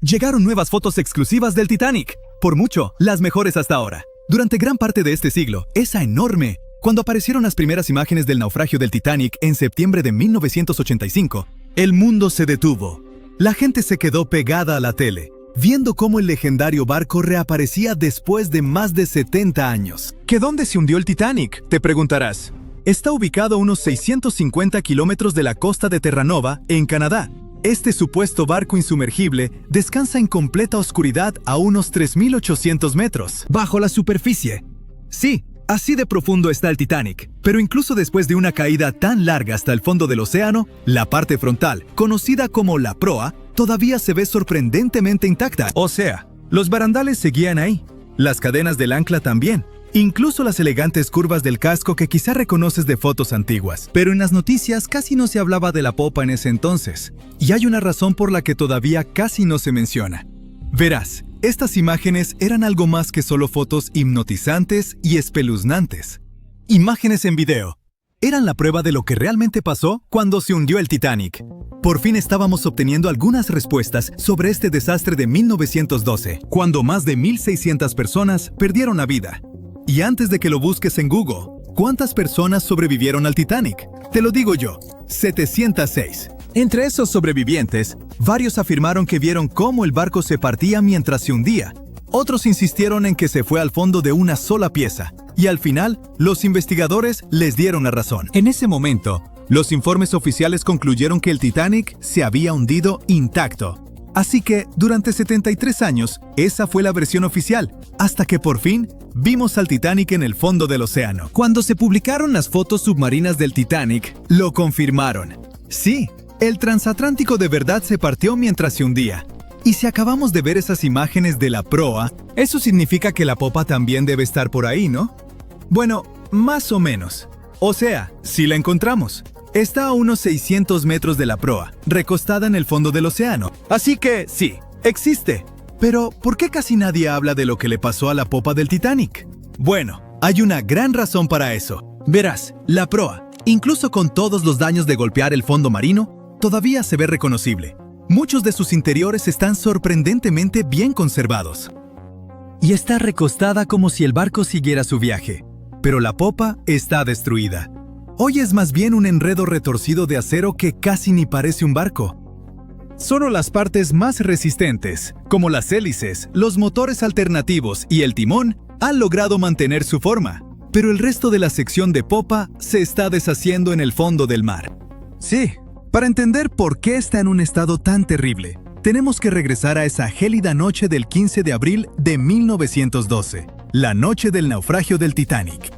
Llegaron nuevas fotos exclusivas del Titanic. Por mucho, las mejores hasta ahora. Durante gran parte de este siglo, esa enorme. Cuando aparecieron las primeras imágenes del naufragio del Titanic en septiembre de 1985, el mundo se detuvo. La gente se quedó pegada a la tele, viendo cómo el legendario barco reaparecía después de más de 70 años. ¿Que dónde se hundió el Titanic?, te preguntarás. Está ubicado a unos 650 kilómetros de la costa de Terranova, en Canadá. Este supuesto barco insumergible descansa en completa oscuridad a unos 3.800 metros, bajo la superficie. Sí, así de profundo está el Titanic, pero incluso después de una caída tan larga hasta el fondo del océano, la parte frontal, conocida como la proa, todavía se ve sorprendentemente intacta. O sea, los barandales seguían ahí, las cadenas del ancla también, incluso las elegantes curvas del casco que quizá reconoces de fotos antiguas. Pero en las noticias casi no se hablaba de la popa en ese entonces, y hay una razón por la que todavía casi no se menciona. Verás, estas imágenes eran algo más que solo fotos hipnotizantes y espeluznantes. Imágenes en video. Eran la prueba de lo que realmente pasó cuando se hundió el Titanic. Por fin estábamos obteniendo algunas respuestas sobre este desastre de 1912, cuando más de 1.600 personas perdieron la vida. Y antes de que lo busques en Google, ¿cuántas personas sobrevivieron al Titanic? Te lo digo yo, 706. Entre esos sobrevivientes, varios afirmaron que vieron cómo el barco se partía mientras se hundía. Otros insistieron en que se fue al fondo de una sola pieza. Y al final, los investigadores les dieron la razón. En ese momento, los informes oficiales concluyeron que el Titanic se había hundido intacto. Así que, durante 73 años, esa fue la versión oficial, hasta que por fin vimos al Titanic en el fondo del océano. Cuando se publicaron las fotos submarinas del Titanic, lo confirmaron. Sí, el transatlántico de verdad se partió mientras se hundía. Y si acabamos de ver esas imágenes de la proa, eso significa que la popa también debe estar por ahí, ¿no? Bueno, más o menos. O sea, si la encontramos. Está a unos 600 metros de la proa, recostada en el fondo del océano. Así que, sí, existe. Pero, ¿por qué casi nadie habla de lo que le pasó a la popa del Titanic? Bueno, hay una gran razón para eso. Verás, la proa, incluso con todos los daños de golpear el fondo marino, todavía se ve reconocible. Muchos de sus interiores están sorprendentemente bien conservados. Y está recostada como si el barco siguiera su viaje. Pero la popa está destruida. Hoy es más bien un enredo retorcido de acero que casi ni parece un barco. Solo las partes más resistentes, como las hélices, los motores alternativos y el timón, han logrado mantener su forma. Pero el resto de la sección de popa se está deshaciendo en el fondo del mar. Sí, para entender por qué está en un estado tan terrible, tenemos que regresar a esa gélida noche del 15 de abril de 1912, la noche del naufragio del Titanic.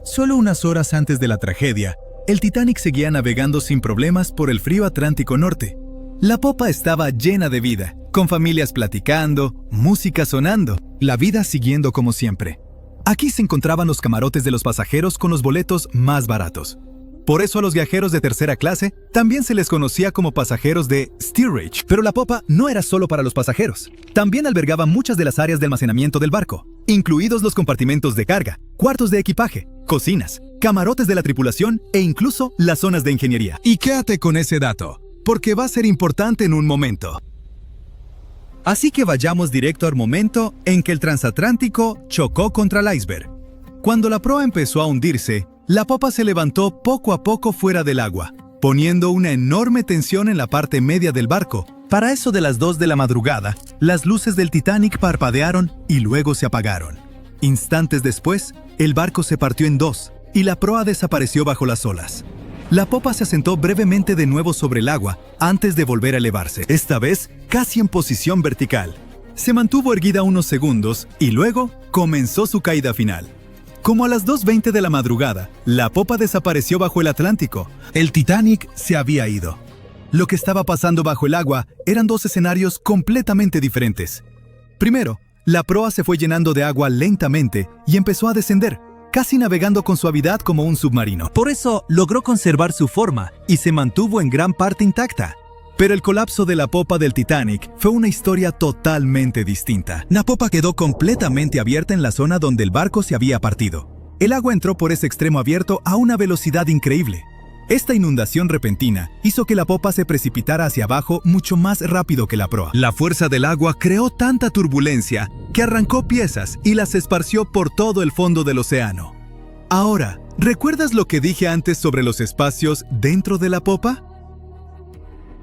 Solo unas horas antes de la tragedia, el Titanic seguía navegando sin problemas por el frío Atlántico Norte. La popa estaba llena de vida, con familias platicando, música sonando, la vida siguiendo como siempre. Aquí se encontraban los camarotes de los pasajeros con los boletos más baratos. Por eso a los viajeros de tercera clase también se les conocía como pasajeros de steerage. Pero la popa no era solo para los pasajeros. También albergaba muchas de las áreas de almacenamiento del barco, incluidos los compartimentos de carga, cuartos de equipaje, cocinas, camarotes de la tripulación e incluso las zonas de ingeniería. Y quédate con ese dato, porque va a ser importante en un momento. Así que vayamos directo al momento en que el transatlántico chocó contra el iceberg. Cuando la proa empezó a hundirse, la popa se levantó poco a poco fuera del agua, poniendo una enorme tensión en la parte media del barco. Para eso de las 2 de la madrugada, las luces del Titanic parpadearon y luego se apagaron. Instantes después, el barco se partió en dos y la proa desapareció bajo las olas. La popa se asentó brevemente de nuevo sobre el agua antes de volver a elevarse, esta vez casi en posición vertical. Se mantuvo erguida unos segundos y luego comenzó su caída final. Como a las 2:20 de la madrugada, la popa desapareció bajo el Atlántico. El Titanic se había ido. Lo que estaba pasando bajo el agua eran dos escenarios completamente diferentes. Primero, la proa se fue llenando de agua lentamente y empezó a descender, casi navegando con suavidad como un submarino. Por eso logró conservar su forma y se mantuvo en gran parte intacta. Pero el colapso de la popa del Titanic fue una historia totalmente distinta. La popa quedó completamente abierta en la zona donde el barco se había partido. El agua entró por ese extremo abierto a una velocidad increíble. Esta inundación repentina hizo que la popa se precipitara hacia abajo mucho más rápido que la proa. La fuerza del agua creó tanta turbulencia que arrancó piezas y las esparció por todo el fondo del océano. Ahora, ¿recuerdas lo que dije antes sobre los espacios dentro de la popa?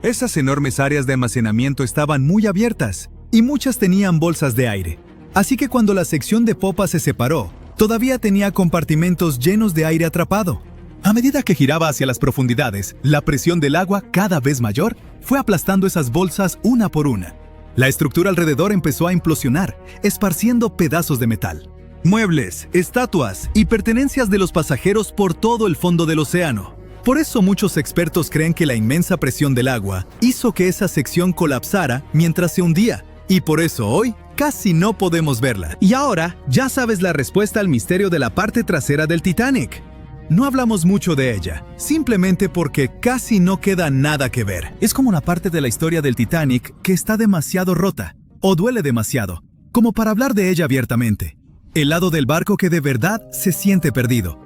Esas enormes áreas de almacenamiento estaban muy abiertas y muchas tenían bolsas de aire. Así que cuando la sección de popa se separó, todavía tenía compartimentos llenos de aire atrapado. A medida que giraba hacia las profundidades, la presión del agua, cada vez mayor, fue aplastando esas bolsas una por una. La estructura alrededor empezó a implosionar, esparciendo pedazos de metal. Muebles, estatuas y pertenencias de los pasajeros por todo el fondo del océano. Por eso muchos expertos creen que la inmensa presión del agua hizo que esa sección colapsara mientras se hundía, y por eso hoy casi no podemos verla. Y ahora ya sabes la respuesta al misterio de la parte trasera del Titanic. No hablamos mucho de ella, simplemente porque casi no queda nada que ver. Es como una parte de la historia del Titanic que está demasiado rota, o duele demasiado, como para hablar de ella abiertamente. El lado del barco que de verdad se siente perdido.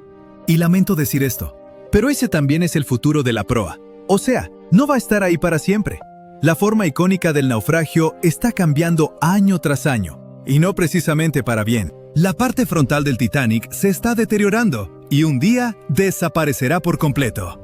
Y lamento decir esto, pero ese también es el futuro de la proa. O sea, no va a estar ahí para siempre. La forma icónica del naufragio está cambiando año tras año, y no precisamente para bien. La parte frontal del Titanic se está deteriorando y un día desaparecerá por completo.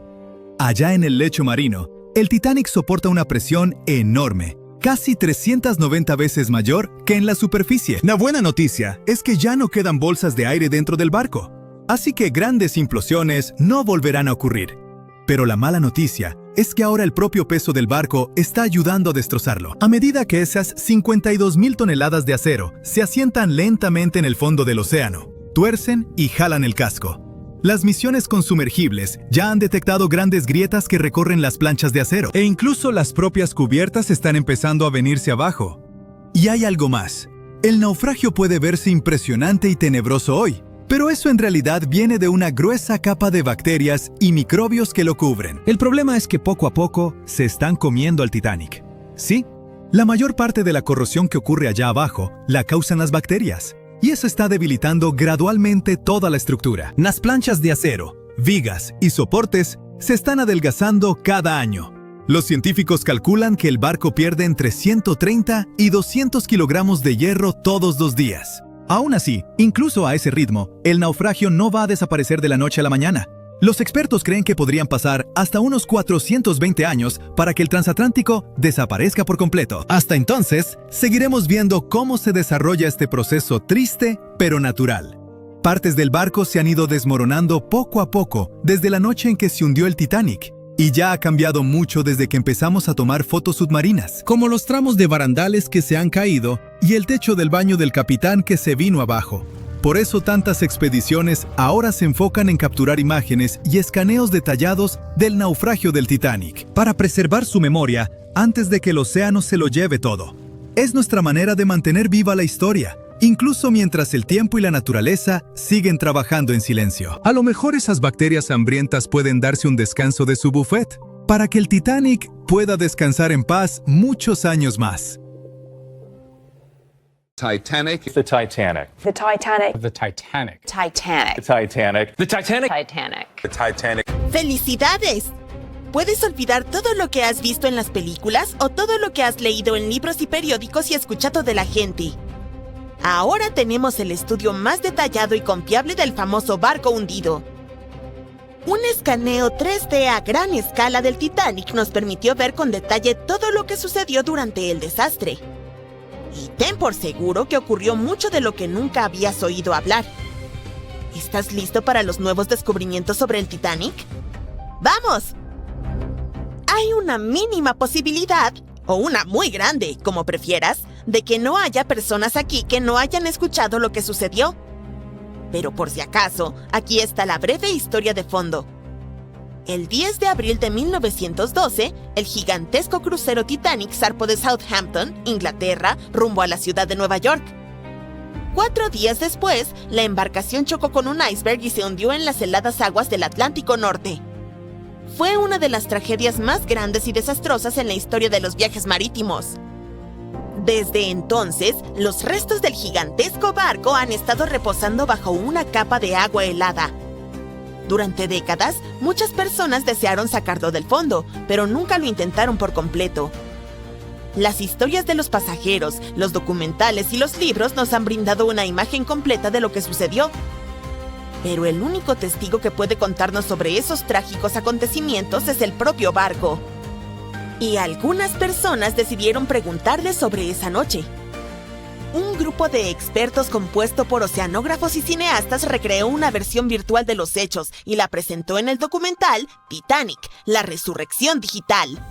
Allá en el lecho marino, el Titanic soporta una presión enorme, casi 390 veces mayor que en la superficie. La buena noticia es que ya no quedan bolsas de aire dentro del barco, así que grandes implosiones no volverán a ocurrir. Pero la mala noticia es que ahora el propio peso del barco está ayudando a destrozarlo. A medida que esas 52,000 toneladas de acero se asientan lentamente en el fondo del océano, tuercen y jalan el casco. Las misiones con sumergibles ya han detectado grandes grietas que recorren las planchas de acero, e incluso las propias cubiertas están empezando a venirse abajo. Y hay algo más. El naufragio puede verse impresionante y tenebroso hoy, pero eso en realidad viene de una gruesa capa de bacterias y microbios que lo cubren. El problema es que poco a poco se están comiendo al Titanic. Sí, la mayor parte de la corrosión que ocurre allá abajo la causan las bacterias, y eso está debilitando gradualmente toda la estructura. Las planchas de acero, vigas y soportes se están adelgazando cada año. Los científicos calculan que el barco pierde entre 130 y 200 kilogramos de hierro todos los días. Aún así, incluso a ese ritmo, el naufragio no va a desaparecer de la noche a la mañana. Los expertos creen que podrían pasar hasta unos 420 años para que el transatlántico desaparezca por completo. Hasta entonces, seguiremos viendo cómo se desarrolla este proceso triste, pero natural. Partes del barco se han ido desmoronando poco a poco desde la noche en que se hundió el Titanic, y ya ha cambiado mucho desde que empezamos a tomar fotos submarinas, como los tramos de barandales que se han caído y el techo del baño del capitán que se vino abajo. Por eso tantas expediciones ahora se enfocan en capturar imágenes y escaneos detallados del naufragio del Titanic, para preservar su memoria antes de que el océano se lo lleve todo. Es nuestra manera de mantener viva la historia, incluso mientras el tiempo y la naturaleza siguen trabajando en silencio. A lo mejor esas bacterias hambrientas pueden darse un descanso de su buffet, para que el Titanic pueda descansar en paz muchos años más. Titanic. The Titanic. The Titanic. The Titanic. Titanic. The Titanic. The Titanic. Titanic. The Titanic. ¡Felicidades! Puedes olvidar todo lo que has visto en las películas o todo lo que has leído en libros y periódicos y escuchado de la gente. Ahora tenemos el estudio más detallado y confiable del famoso barco hundido. Un escaneo 3D a gran escala del Titanic nos permitió ver con detalle todo lo que sucedió durante el desastre. Y ten por seguro que ocurrió mucho de lo que nunca habías oído hablar. ¿Estás listo para los nuevos descubrimientos sobre el Titanic? ¡Vamos! Hay una mínima posibilidad, o una muy grande, como prefieras, de que no haya personas aquí que no hayan escuchado lo que sucedió. Pero por si acaso, aquí está la breve historia de fondo. El 10 de abril de 1912, el gigantesco crucero Titanic zarpó de Southampton, Inglaterra, rumbo a la ciudad de Nueva York. 4 días después, la embarcación chocó con un iceberg y se hundió en las heladas aguas del Atlántico Norte. Fue una de las tragedias más grandes y desastrosas en la historia de los viajes marítimos. Desde entonces, los restos del gigantesco barco han estado reposando bajo una capa de agua helada. Durante décadas, muchas personas desearon sacarlo del fondo, pero nunca lo intentaron por completo. Las historias de los pasajeros, los documentales y los libros nos han brindado una imagen completa de lo que sucedió. Pero el único testigo que puede contarnos sobre esos trágicos acontecimientos es el propio barco. Y algunas personas decidieron preguntarle sobre esa noche. Un grupo de expertos compuesto por oceanógrafos y cineastas recreó una versión virtual de los hechos y la presentó en el documental Titanic, la resurrección digital.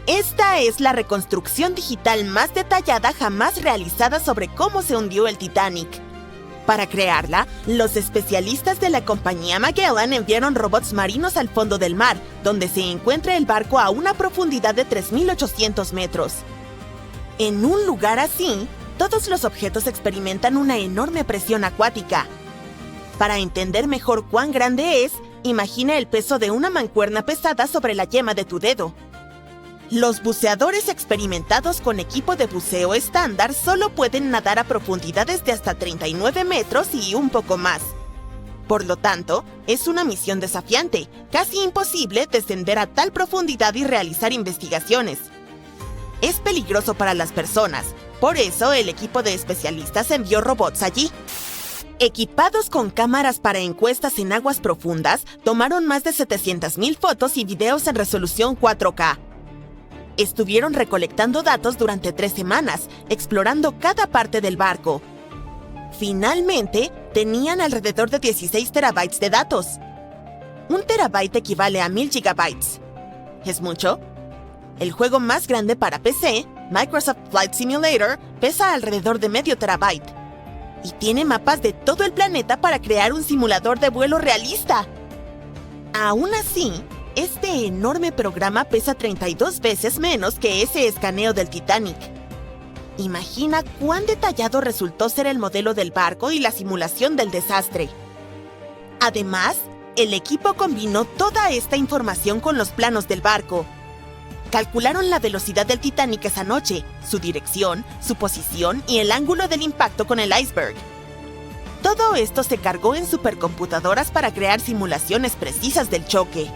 Esta es la reconstrucción digital más detallada jamás realizada sobre cómo se hundió el Titanic. Para crearla, los especialistas de la compañía Magellan enviaron robots marinos al fondo del mar, donde se encuentra el barco a una profundidad de 3.800 metros. En un lugar así, todos los objetos experimentan una enorme presión acuática. Para entender mejor cuán grande es, imagina el peso de una mancuerna pesada sobre la yema de tu dedo. Los buceadores experimentados con equipo de buceo estándar solo pueden nadar a profundidades de hasta 39 metros y un poco más. Por lo tanto, es una misión desafiante, casi imposible descender a tal profundidad y realizar investigaciones. Es peligroso para las personas, por eso el equipo de especialistas envió robots allí. Equipados con cámaras para encuestas en aguas profundas, tomaron más de 700,000 fotos y videos en resolución 4K. Estuvieron recolectando datos durante 3 semanas, explorando cada parte del barco. Finalmente, tenían alrededor de 16 terabytes de datos. 1 terabyte equivale a 1000 gigabytes. ¿Es mucho? El juego más grande para PC, Microsoft Flight Simulator, pesa alrededor de medio terabyte. Y tiene mapas de todo el planeta para crear un simulador de vuelo realista. Aún así, este enorme programa pesa 32 veces menos que ese escaneo del Titanic. Imagina cuán detallado resultó ser el modelo del barco y la simulación del desastre. Además, el equipo combinó toda esta información con los planos del barco. Calcularon la velocidad del Titanic esa noche, su dirección, su posición y el ángulo del impacto con el iceberg. Todo esto se cargó en supercomputadoras para crear simulaciones precisas del choque.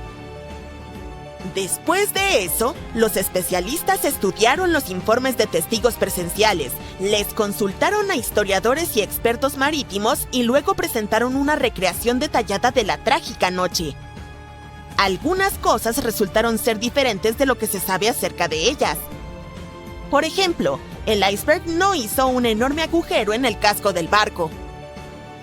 Después de eso, los especialistas estudiaron los informes de testigos presenciales, les consultaron a historiadores y expertos marítimos y luego presentaron una recreación detallada de la trágica noche. Algunas cosas resultaron ser diferentes de lo que se sabe acerca de ellas. Por ejemplo, el iceberg no hizo un enorme agujero en el casco del barco.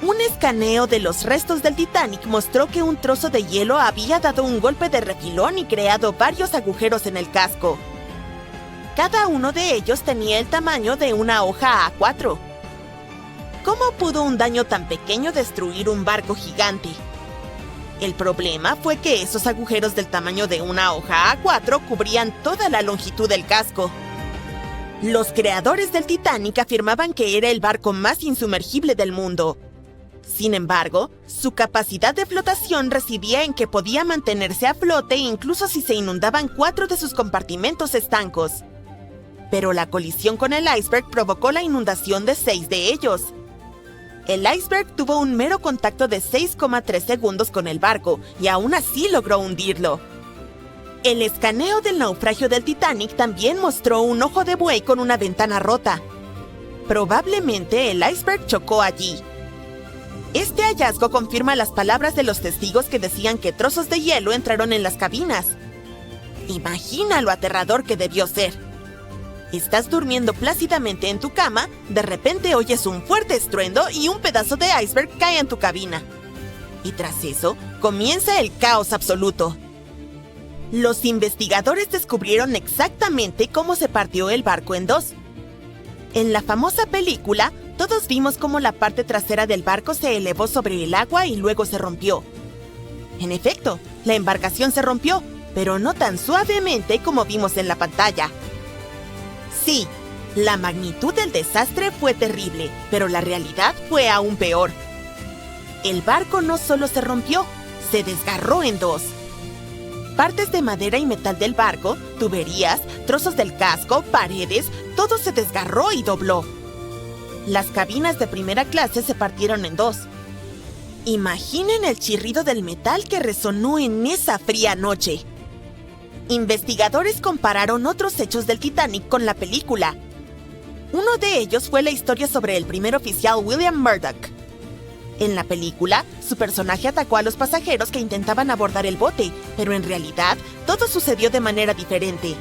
Un escaneo de los restos del Titanic mostró que un trozo de hielo había dado un golpe de refilón y creado varios agujeros en el casco. Cada uno de ellos tenía el tamaño de una hoja A4. ¿Cómo pudo un daño tan pequeño destruir un barco gigante? El problema fue que esos agujeros del tamaño de una hoja A4 cubrían toda la longitud del casco. Los creadores del Titanic afirmaban que era el barco más insumergible del mundo. Sin embargo, su capacidad de flotación residía en que podía mantenerse a flote incluso si se inundaban 4 de sus compartimentos estancos. Pero la colisión con el iceberg provocó la inundación de 6 de ellos. El iceberg tuvo un mero contacto de 6,3 segundos con el barco y aún así logró hundirlo. El escaneo del naufragio del Titanic también mostró un ojo de buey con una ventana rota. Probablemente el iceberg chocó allí. Este hallazgo confirma las palabras de los testigos que decían que trozos de hielo entraron en las cabinas. Imagina lo aterrador que debió ser. Estás durmiendo plácidamente en tu cama, de repente oyes un fuerte estruendo y un pedazo de iceberg cae en tu cabina. Y tras eso, comienza el caos absoluto. Los investigadores descubrieron exactamente cómo se partió el barco en 2. En la famosa película, todos vimos cómo la parte trasera del barco se elevó sobre el agua y luego se rompió. En efecto, la embarcación se rompió, pero no tan suavemente como vimos en la pantalla. Sí, la magnitud del desastre fue terrible, pero la realidad fue aún peor. El barco no solo se rompió, se desgarró en 2. Partes de madera y metal del barco, tuberías, trozos del casco, paredes, todo se desgarró y dobló. Las cabinas de primera clase se partieron en 2. Imaginen el chirrido del metal que resonó en esa fría noche. Investigadores compararon otros hechos del Titanic con la película. Uno de ellos fue la historia sobre el primer oficial William Murdoch. En la película, su personaje atacó a los pasajeros que intentaban abordar el bote, pero en realidad, todo sucedió de manera diferente.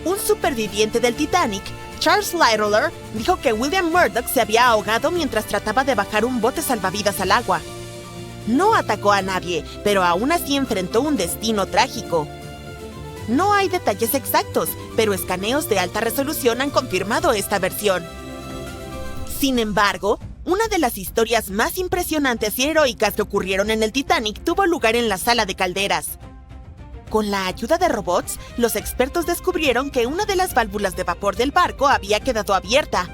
Un superviviente del Titanic, Charles Littler, dijo que William Murdoch se había ahogado mientras trataba de bajar un bote salvavidas al agua. No atacó a nadie, pero aún así enfrentó un destino trágico. No hay detalles exactos, pero escaneos de alta resolución han confirmado esta versión. Sin embargo, una de las historias más impresionantes y heroicas que ocurrieron en el Titanic tuvo lugar en la sala de calderas. Con la ayuda de robots, los expertos descubrieron que una de las válvulas de vapor del barco había quedado abierta.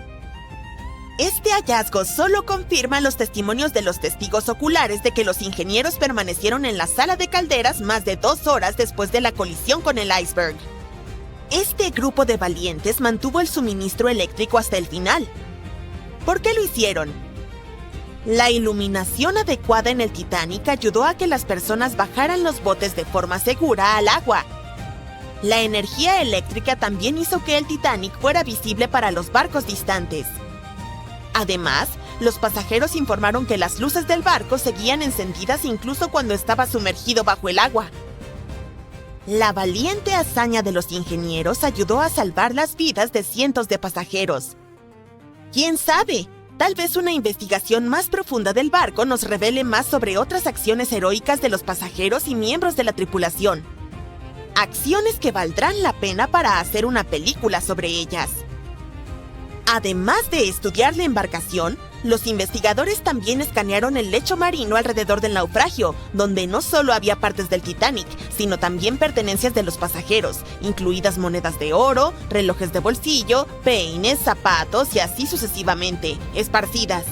Este hallazgo solo confirma los testimonios de los testigos oculares de que los ingenieros permanecieron en la sala de calderas más de 2 horas después de la colisión con el iceberg. Este grupo de valientes mantuvo el suministro eléctrico hasta el final. ¿Por qué lo hicieron? La iluminación adecuada en el Titanic ayudó a que las personas bajaran los botes de forma segura al agua. La energía eléctrica también hizo que el Titanic fuera visible para los barcos distantes. Además, los pasajeros informaron que las luces del barco seguían encendidas incluso cuando estaba sumergido bajo el agua. La valiente hazaña de los ingenieros ayudó a salvar las vidas de cientos de pasajeros. ¿Quién sabe? Tal vez una investigación más profunda del barco nos revele más sobre otras acciones heroicas de los pasajeros y miembros de la tripulación. Acciones que valdrán la pena para hacer una película sobre ellas. Además de estudiar la embarcación, los investigadores también escanearon el lecho marino alrededor del naufragio, donde no solo había partes del Titanic, sino también pertenencias de los pasajeros, incluidas monedas de oro, relojes de bolsillo, peines, zapatos y así sucesivamente, esparcidas.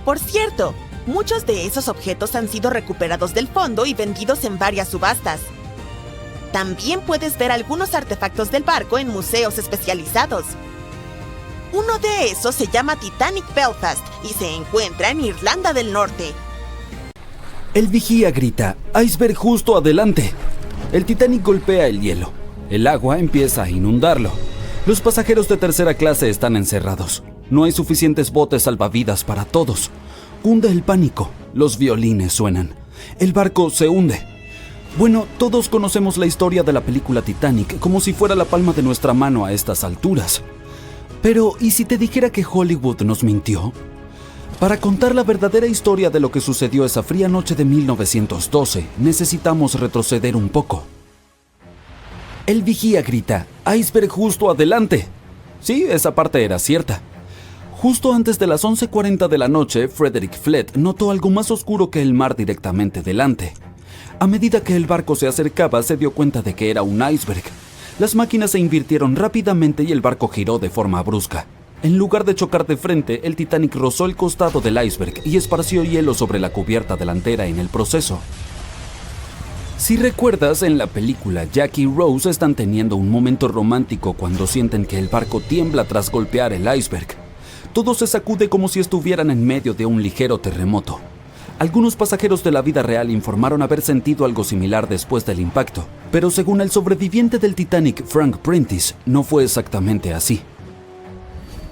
Por cierto, muchos de esos objetos han sido recuperados del fondo y vendidos en varias subastas. También puedes ver algunos artefactos del barco en museos especializados. Uno de esos se llama Titanic Belfast y se encuentra en Irlanda del Norte. El vigía grita: «¡Iceberg justo adelante!». El Titanic golpea el hielo. El agua empieza a inundarlo. Los pasajeros de tercera clase están encerrados. No hay suficientes botes salvavidas para todos. Hunde el pánico. Los violines suenan. El barco se hunde. Bueno, todos conocemos la historia de la película Titanic como si fuera la palma de nuestra mano a estas alturas. Pero, ¿y si te dijera que Hollywood nos mintió? Para contar la verdadera historia de lo que sucedió esa fría noche de 1912, necesitamos retroceder un poco. El vigía grita: «¡Iceberg justo adelante!». Sí, esa parte era cierta. Justo antes de las 11:40 de la noche, Frederick Flett notó algo más oscuro que el mar directamente delante. A medida que el barco se acercaba, se dio cuenta de que era un iceberg. Las máquinas se invirtieron rápidamente y el barco giró de forma brusca. En lugar de chocar de frente, el Titanic rozó el costado del iceberg y esparció hielo sobre la cubierta delantera en el proceso. Si recuerdas, en la película, Jack y Rose están teniendo un momento romántico cuando sienten que el barco tiembla tras golpear el iceberg. Todo se sacude como si estuvieran en medio de un ligero terremoto. Algunos pasajeros de la vida real informaron haber sentido algo similar después del impacto, pero según el sobreviviente del Titanic, Frank Prentice, no fue exactamente así.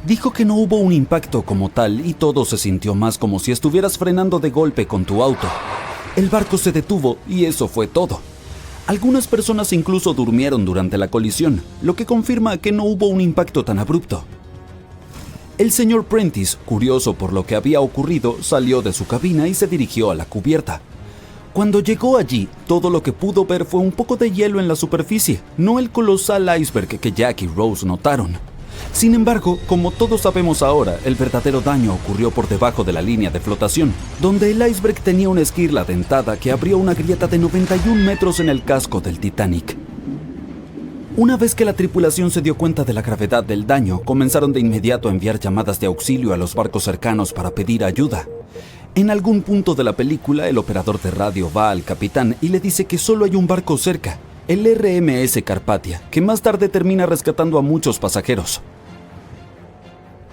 Dijo que no hubo un impacto como tal y todo se sintió más como si estuvieras frenando de golpe con tu auto. El barco se detuvo y eso fue todo. Algunas personas incluso durmieron durante la colisión, lo que confirma que no hubo un impacto tan abrupto. El señor Prentice, curioso por lo que había ocurrido, salió de su cabina y se dirigió a la cubierta. Cuando llegó allí, todo lo que pudo ver fue un poco de hielo en la superficie, no el colosal iceberg que Jack y Rose notaron. Sin embargo, como todos sabemos ahora, el verdadero daño ocurrió por debajo de la línea de flotación, donde el iceberg tenía una esquirla dentada que abrió una grieta de 91 metros en el casco del Titanic. Una vez que la tripulación se dio cuenta de la gravedad del daño, comenzaron de inmediato a enviar llamadas de auxilio a los barcos cercanos para pedir ayuda. En algún punto de la película, el operador de radio va al capitán y le dice que solo hay un barco cerca, el RMS Carpathia, que más tarde termina rescatando a muchos pasajeros.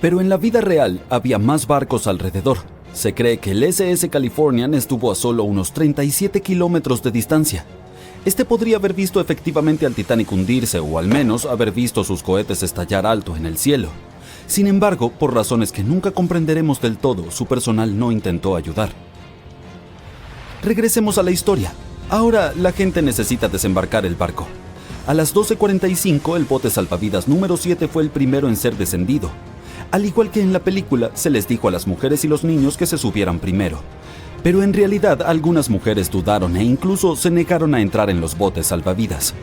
Pero en la vida real había más barcos alrededor. Se cree que el SS Californian estuvo a solo unos 37 kilómetros de distancia. Este podría haber visto efectivamente al Titanic hundirse o al menos haber visto sus cohetes estallar alto en el cielo. Sin embargo, por razones que nunca comprenderemos del todo, su personal no intentó ayudar. Regresemos a la historia. Ahora la gente necesita desembarcar el barco. A las 12:45 el bote salvavidas número 7 fue el primero en ser descendido. Al igual que en la película, se les dijo a las mujeres y los niños que se subieran primero. Pero en realidad algunas mujeres dudaron e incluso se negaron a entrar en los botes salvavidas.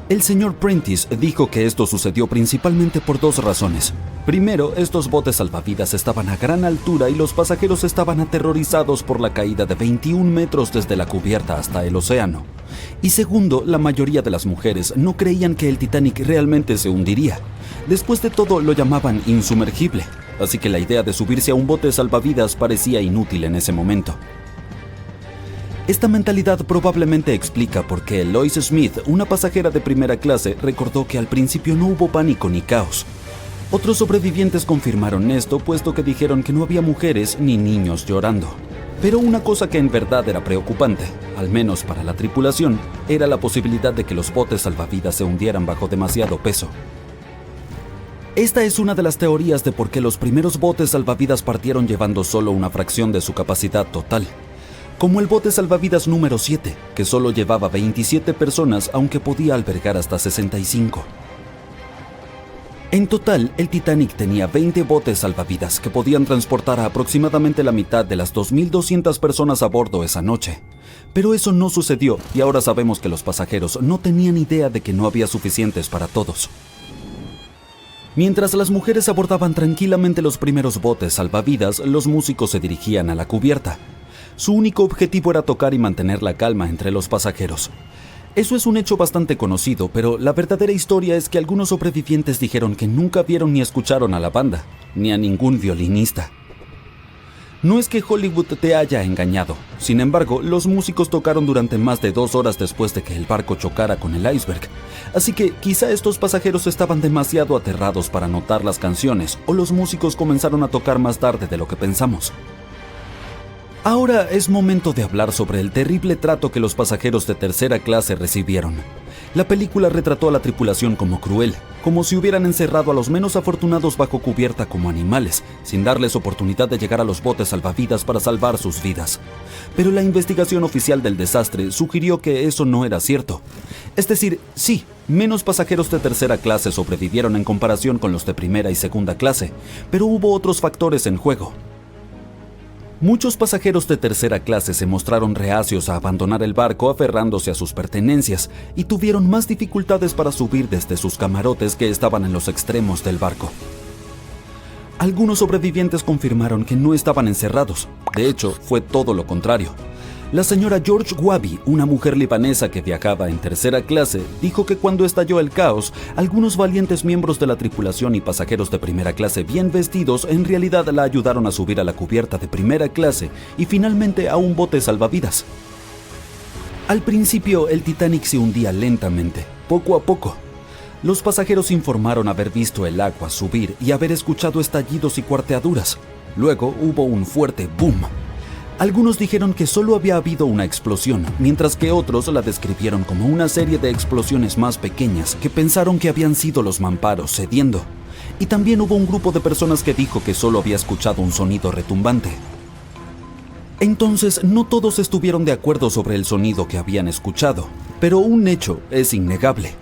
El señor Prentice dijo que esto sucedió principalmente por dos razones. Primero, estos botes salvavidas estaban a gran altura y los pasajeros estaban aterrorizados por la caída de 21 metros desde la cubierta hasta el océano. Y segundo, la mayoría de las mujeres no creían que el Titanic realmente se hundiría. Después de todo, lo llamaban insumergible, así que la idea de subirse a un bote salvavidas parecía inútil en ese momento. Esta mentalidad probablemente explica por qué Lois Smith, una pasajera de primera clase, recordó que al principio no hubo pánico ni caos. Otros sobrevivientes confirmaron esto, puesto que dijeron que no había mujeres ni niños llorando. Pero una cosa que en verdad era preocupante, al menos para la tripulación, era la posibilidad de que los botes salvavidas se hundieran bajo demasiado peso. Esta es una de las teorías de por qué los primeros botes salvavidas partieron llevando solo una fracción de su capacidad total. Como el bote salvavidas número 7, que solo llevaba 27 personas, aunque podía albergar hasta 65. En total, el Titanic tenía 20 botes salvavidas que podían transportar a aproximadamente la mitad de las 2.200 personas a bordo esa noche. Pero eso no sucedió y ahora sabemos que los pasajeros no tenían idea de que no había suficientes para todos. Mientras las mujeres abordaban tranquilamente los primeros botes salvavidas, los músicos se dirigían a la cubierta. Su único objetivo era tocar y mantener la calma entre los pasajeros. Eso es un hecho bastante conocido, pero la verdadera historia es que algunos sobrevivientes dijeron que nunca vieron ni escucharon a la banda, ni a ningún violinista. No es que Hollywood te haya engañado. Sin embargo, los músicos tocaron durante más de 2 horas después de que el barco chocara con el iceberg. Así que quizá estos pasajeros estaban demasiado aterrados para notar las canciones, o los músicos comenzaron a tocar más tarde de lo que pensamos. Ahora es momento de hablar sobre el terrible trato que los pasajeros de tercera clase recibieron. La película retrató a la tripulación como cruel, como si hubieran encerrado a los menos afortunados bajo cubierta como animales, sin darles oportunidad de llegar a los botes salvavidas para salvar sus vidas. Pero la investigación oficial del desastre sugirió que eso no era cierto. Es decir, sí, menos pasajeros de tercera clase sobrevivieron en comparación con los de primera y segunda clase, pero hubo otros factores en juego. Muchos pasajeros de tercera clase se mostraron reacios a abandonar el barco aferrándose a sus pertenencias y tuvieron más dificultades para subir desde sus camarotes que estaban en los extremos del barco. Algunos sobrevivientes confirmaron que no estaban encerrados. De hecho, fue todo lo contrario. La señora George Wabi, una mujer libanesa que viajaba en tercera clase, dijo que cuando estalló el caos, algunos valientes miembros de la tripulación y pasajeros de primera clase bien vestidos en realidad la ayudaron a subir a la cubierta de primera clase y finalmente a un bote salvavidas. Al principio, el Titanic se hundía lentamente, poco a poco. Los pasajeros informaron haber visto el agua subir y haber escuchado estallidos y cuarteaduras. Luego hubo un fuerte boom. Algunos dijeron que solo había habido una explosión, mientras que otros la describieron como una serie de explosiones más pequeñas que pensaron que habían sido los mamparos cediendo. Y también hubo un grupo de personas que dijo que solo había escuchado un sonido retumbante. Entonces, no todos estuvieron de acuerdo sobre el sonido que habían escuchado, pero un hecho es innegable.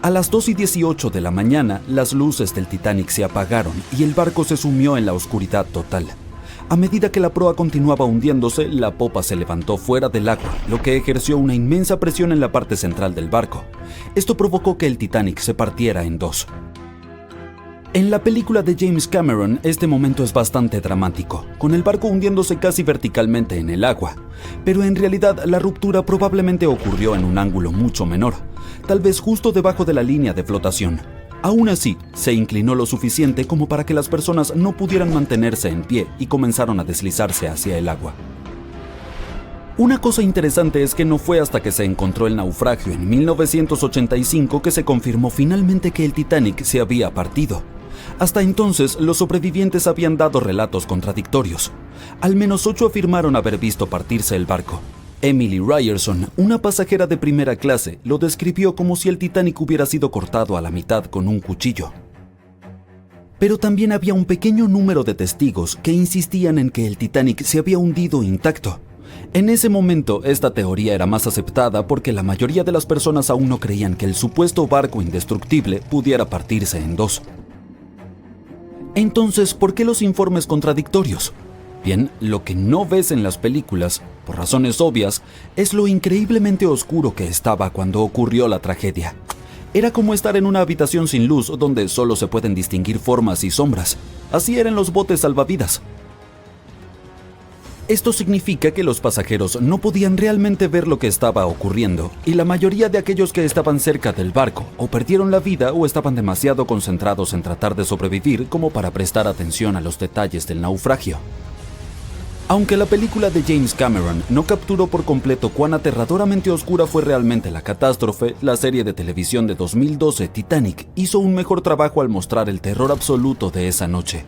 A las 2:18 de la mañana, las luces del Titanic se apagaron y el barco se sumió en la oscuridad total. A medida que la proa continuaba hundiéndose, la popa se levantó fuera del agua, lo que ejerció una inmensa presión en la parte central del barco. Esto provocó que el Titanic se partiera en dos. En la película de James Cameron, este momento es bastante dramático, con el barco hundiéndose casi verticalmente en el agua. Pero en realidad, la ruptura probablemente ocurrió en un ángulo mucho menor, tal vez justo debajo de la línea de flotación. Aún así, se inclinó lo suficiente como para que las personas no pudieran mantenerse en pie y comenzaron a deslizarse hacia el agua. Una cosa interesante es que no fue hasta que se encontró el naufragio en 1985 que se confirmó finalmente que el Titanic se había partido. Hasta entonces, los sobrevivientes habían dado relatos contradictorios. Al menos 8 afirmaron haber visto partirse el barco. Emily Ryerson, una pasajera de primera clase, lo describió como si el Titanic hubiera sido cortado a la mitad con un cuchillo. Pero también había un pequeño número de testigos que insistían en que el Titanic se había hundido intacto. En ese momento, esta teoría era más aceptada porque la mayoría de las personas aún no creían que el supuesto barco indestructible pudiera partirse en dos. Entonces, ¿por qué los informes contradictorios? Bien, lo que no ves en las películas, por razones obvias, es lo increíblemente oscuro que estaba cuando ocurrió la tragedia. Era como estar en una habitación sin luz donde solo se pueden distinguir formas y sombras. Así eran los botes salvavidas. Esto significa que los pasajeros no podían realmente ver lo que estaba ocurriendo, y la mayoría de aquellos que estaban cerca del barco o perdieron la vida o estaban demasiado concentrados en tratar de sobrevivir como para prestar atención a los detalles del naufragio. Aunque la película de James Cameron no capturó por completo cuán aterradoramente oscura fue realmente la catástrofe, la serie de televisión de 2012 Titanic hizo un mejor trabajo al mostrar el terror absoluto de esa noche.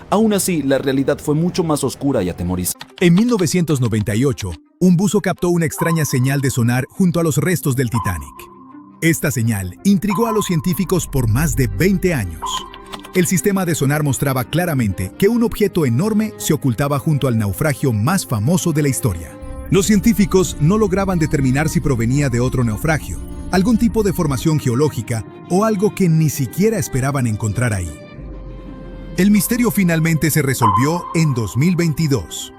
Aún así, la realidad fue mucho más oscura y atemorizante. En 1998, un buzo captó una extraña señal de sonar junto a los restos del Titanic. Esta señal intrigó a los científicos por más de 20 años. El sistema de sonar mostraba claramente que un objeto enorme se ocultaba junto al naufragio más famoso de la historia. Los científicos no lograban determinar si provenía de otro naufragio, algún tipo de formación geológica o algo que ni siquiera esperaban encontrar ahí. El misterio finalmente se resolvió en 2022.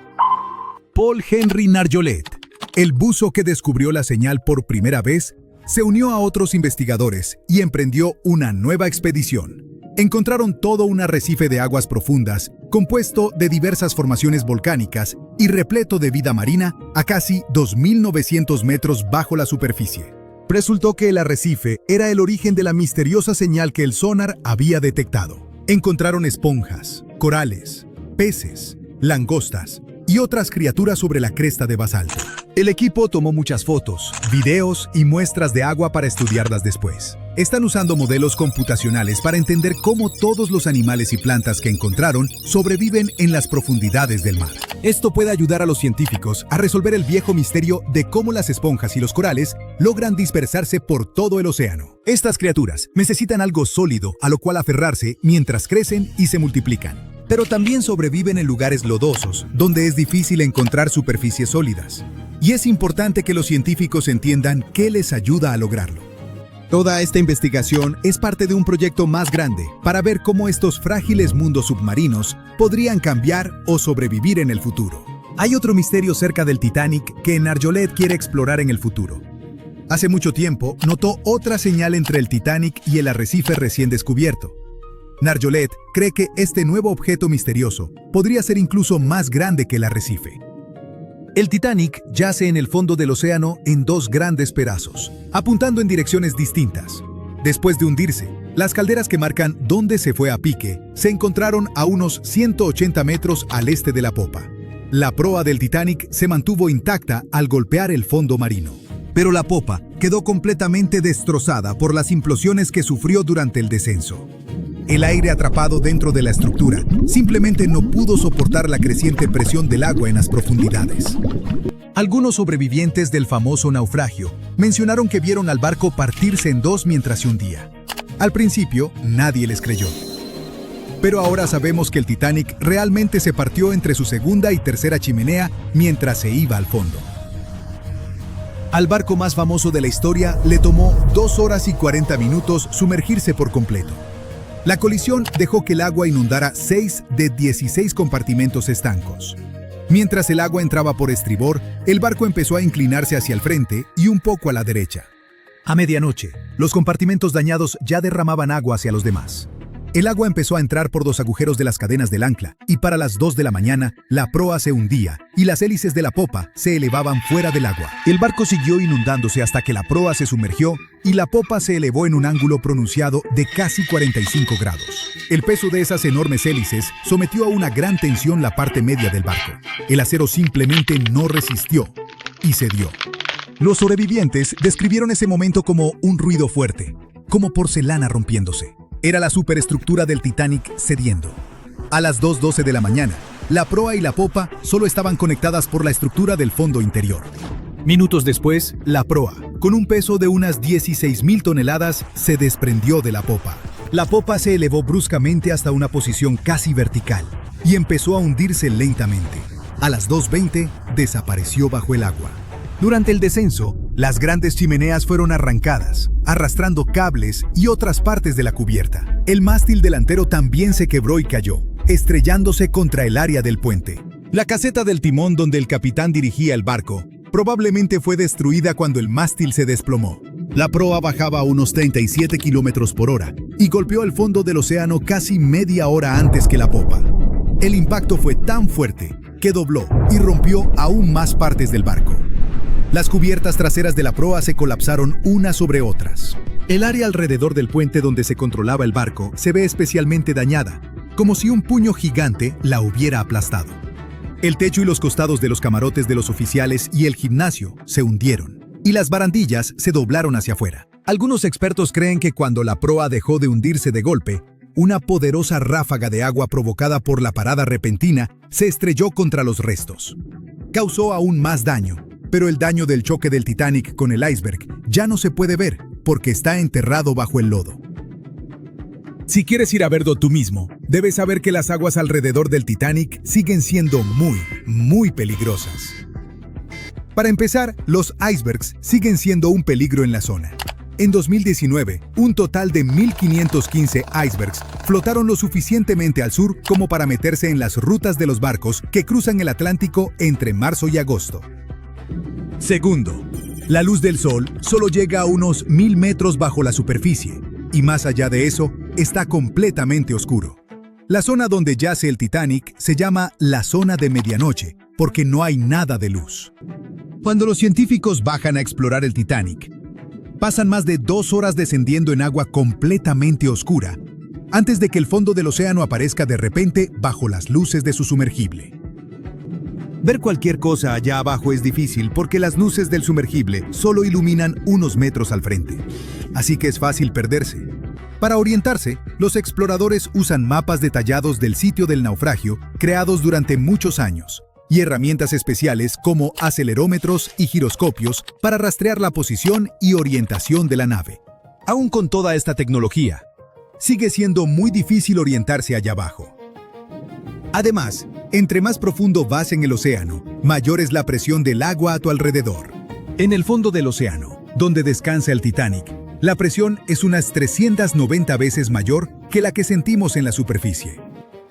Paul Henry Nargeolet, el buzo que descubrió la señal por primera vez, se unió a otros investigadores y emprendió una nueva expedición. Encontraron todo un arrecife de aguas profundas, compuesto de diversas formaciones volcánicas y repleto de vida marina a casi 2.900 metros bajo la superficie. Resultó que el arrecife era el origen de la misteriosa señal que el sonar había detectado. Encontraron esponjas, corales, peces, langostas y otras criaturas sobre la cresta de basalto. El equipo tomó muchas fotos, videos y muestras de agua para estudiarlas después. Están usando modelos computacionales para entender cómo todos los animales y plantas que encontraron sobreviven en las profundidades del mar. Esto puede ayudar a los científicos a resolver el viejo misterio de cómo las esponjas y los corales logran dispersarse por todo el océano. Estas criaturas necesitan algo sólido a lo cual aferrarse mientras crecen y se multiplican. Pero también sobreviven en lugares lodosos, donde es difícil encontrar superficies sólidas. Y es importante que los científicos entiendan qué les ayuda a lograrlo. Toda esta investigación es parte de un proyecto más grande para ver cómo estos frágiles mundos submarinos podrían cambiar o sobrevivir en el futuro. Hay otro misterio cerca del Titanic que Nargeolet quiere explorar en el futuro. Hace mucho tiempo notó otra señal entre el Titanic y el arrecife recién descubierto. Nargeolet cree que este nuevo objeto misterioso podría ser incluso más grande que el arrecife. El Titanic yace en el fondo del océano en dos grandes pedazos, apuntando en direcciones distintas. Después de hundirse, las calderas que marcan dónde se fue a pique se encontraron a unos 180 metros al este de la popa. La proa del Titanic se mantuvo intacta al golpear el fondo marino. Pero la popa quedó completamente destrozada por las implosiones que sufrió durante el descenso. El aire atrapado dentro de la estructura simplemente no pudo soportar la creciente presión del agua en las profundidades. Algunos sobrevivientes del famoso naufragio mencionaron que vieron al barco partirse en dos mientras se hundía. Al principio, nadie les creyó. Pero ahora sabemos que el Titanic realmente se partió entre su segunda y tercera chimenea mientras se iba al fondo. Al barco más famoso de la historia le tomó 2 horas y 40 minutos sumergirse por completo. La colisión dejó que el agua inundara 6 de 16 compartimentos estancos. Mientras el agua entraba por estribor, el barco empezó a inclinarse hacia el frente y un poco a la derecha. A medianoche, los compartimentos dañados ya derramaban agua hacia los demás. El agua empezó a entrar por los agujeros de las cadenas del ancla y para las 2 de la mañana, la proa se hundía y las hélices de la popa se elevaban fuera del agua. El barco siguió inundándose hasta que la proa se sumergió y la popa se elevó en un ángulo pronunciado de casi 45 grados. El peso de esas enormes hélices sometió a una gran tensión la parte media del barco. El acero simplemente no resistió y cedió. Los sobrevivientes describieron ese momento como un ruido fuerte, como porcelana rompiéndose. Era la superestructura del Titanic cediendo. A las 2:12 de la mañana, la proa y la popa solo estaban conectadas por la estructura del fondo interior. Minutos después, la proa, con un peso de unas 16.000 toneladas, se desprendió de la popa. La popa se elevó bruscamente hasta una posición casi vertical y empezó a hundirse lentamente. A las 2:20, desapareció bajo el agua. Durante el descenso, las grandes chimeneas fueron arrancadas, arrastrando cables y otras partes de la cubierta. El mástil delantero también se quebró y cayó, estrellándose contra el área del puente. La caseta del timón donde el capitán dirigía el barco probablemente fue destruida cuando el mástil se desplomó. La proa bajaba a unos 37 kilómetros por hora y golpeó el fondo del océano casi media hora antes que la popa. El impacto fue tan fuerte que dobló y rompió aún más partes del barco. Las cubiertas traseras de la proa se colapsaron unas sobre otras. El área alrededor del puente donde se controlaba el barco se ve especialmente dañada, como si un puño gigante la hubiera aplastado. El techo y los costados de los camarotes de los oficiales y el gimnasio se hundieron, y las barandillas se doblaron hacia afuera. Algunos expertos creen que cuando la proa dejó de hundirse de golpe, una poderosa ráfaga de agua provocada por la parada repentina se estrelló contra los restos. Causó aún más daño, pero el daño del choque del Titanic con el iceberg ya no se puede ver porque está enterrado bajo el lodo. Si quieres ir a verlo tú mismo, debes saber que las aguas alrededor del Titanic siguen siendo muy peligrosas. Para empezar, los icebergs siguen siendo un peligro en la zona. En 2019, un total de 1.515 icebergs flotaron lo suficientemente al sur como para meterse en las rutas de los barcos que cruzan el Atlántico entre marzo y agosto. Segundo, la luz del sol solo llega a unos 1.000 metros bajo la superficie, y más allá de eso, está completamente oscuro. La zona donde yace el Titanic se llama la zona de medianoche, porque no hay nada de luz. Cuando los científicos bajan a explorar el Titanic, pasan más de 2 horas descendiendo en agua completamente oscura, antes de que el fondo del océano aparezca de repente bajo las luces de su sumergible. Ver cualquier cosa allá abajo es difícil porque las luces del sumergible solo iluminan unos metros al frente, así que es fácil perderse. Para orientarse, los exploradores usan mapas detallados del sitio del naufragio creados durante muchos años y herramientas especiales como acelerómetros y giroscopios para rastrear la posición y orientación de la nave. Aún con toda esta tecnología, sigue siendo muy difícil orientarse allá abajo. Además, entre más profundo vas en el océano, mayor es la presión del agua a tu alrededor. En el fondo del océano, donde descansa el Titanic, la presión es unas 390 veces mayor que la que sentimos en la superficie.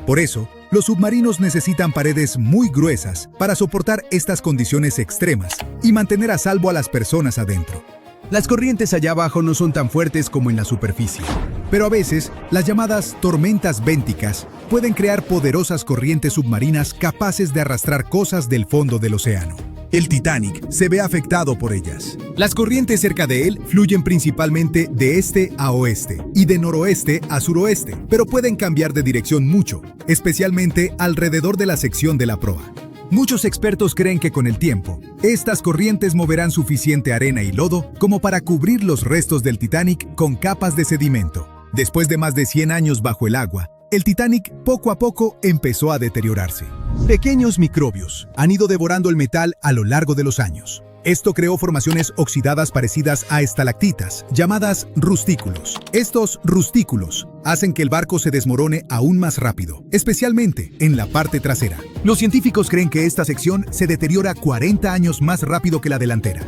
Por eso, los submarinos necesitan paredes muy gruesas para soportar estas condiciones extremas y mantener a salvo a las personas adentro. Las corrientes allá abajo no son tan fuertes como en la superficie, pero a veces las llamadas tormentas bénticas pueden crear poderosas corrientes submarinas capaces de arrastrar cosas del fondo del océano. El Titanic se ve afectado por ellas. Las corrientes cerca de él fluyen principalmente de este a oeste y de noroeste a suroeste, pero pueden cambiar de dirección mucho, especialmente alrededor de la sección de la proa. Muchos expertos creen que con el tiempo, estas corrientes moverán suficiente arena y lodo como para cubrir los restos del Titanic con capas de sedimento. Después de más de 100 años bajo el agua, el Titanic poco a poco empezó a deteriorarse. Pequeños microbios han ido devorando el metal a lo largo de los años. Esto creó formaciones oxidadas parecidas a estalactitas, llamadas rustículos. Estos rustículos hacen que el barco se desmorone aún más rápido, especialmente en la parte trasera. Los científicos creen que esta sección se deteriora 40 años más rápido que la delantera.